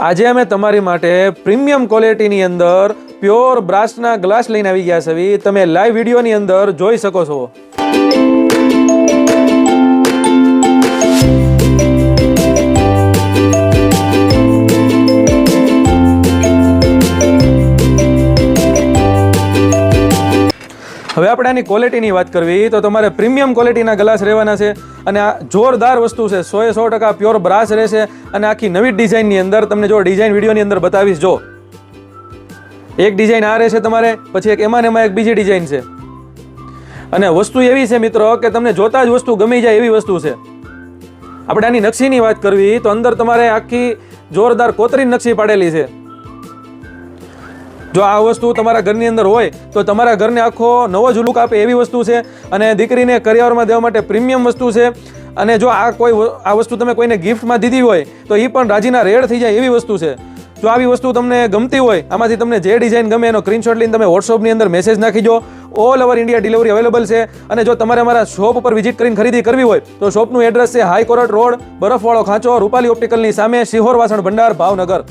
આજે અમે તમારી માટે પ્રીમિયમ ક્વોલિટીની અંદર પ્યોર બ્રાસના ગ્લાસ લઈને આવી ગયા છે. તમે લાઈવ વિડીયોની અંદર જોઈ શકો છો. હવે આપણે આની ક્વોલિટીની વાત કરવી તો તમારે પ્રીમિયમ ક્વોલિટીના ગ્લાસ રહેવાના છે અને આ જોરદાર વસ્તુ છે. 100% પ્યોર બ્રાસ રહેશે અને આખી નવી ડિઝાઇનની અંદર તમને જો ડિઝાઇન વિડીયોની અંદર બતાવીશ. જો એક ડિઝાઇન આ રહેશે તમારે, પછી એક એમાં એક બીજી ડિઝાઇન છે અને વસ્તુ એવી છે મિત્રો કે તમને જોતા જ વસ્તુ ગમી જાય એવી વસ્તુ છે. આપણે આની નકશીની વાત કરવી તો અંદર તમારે આખી જોરદાર કોતરી નકશી પાડેલી છે. જો આ વસ્તુ તમારા ઘરની અંદર હોય તો તમારા ઘરને આખો નવો જ લુક આપે એવી વસ્તુ છે અને દીકરીને કરિયાવરમાં દેવા માટે પ્રીમિયમ વસ્તુ છે. અને જો આ વસ્તુ તમે કોઈને ગિફ્ટમાં દીધી હોય તો એ પણ રાજીના રેડ થઈ જાય એવી વસ્તુ છે. જો આવી વસ્તુ તમને ગમતી હોય, આમાંથી તમને જે ડિઝાઇન ગમે એનો સ્ક્રીનશોટ લઈને તમે વોટ્સઅપની અંદર મેસેજ નાખી દો. All over India delivery available છે. અને જો તમારે અમારા શોપ ઉપર વિઝિટ કરીને ખરીદી કરવી હોય તો શોપનું એડ્રેસ છે હાઈકોર્ટ રોડ, બરફવાળો ખાંચો, રૂપાલી ઓપ્ટિકલની સામે, સિહોર વાસણ ભંડાર, ભાવનગર.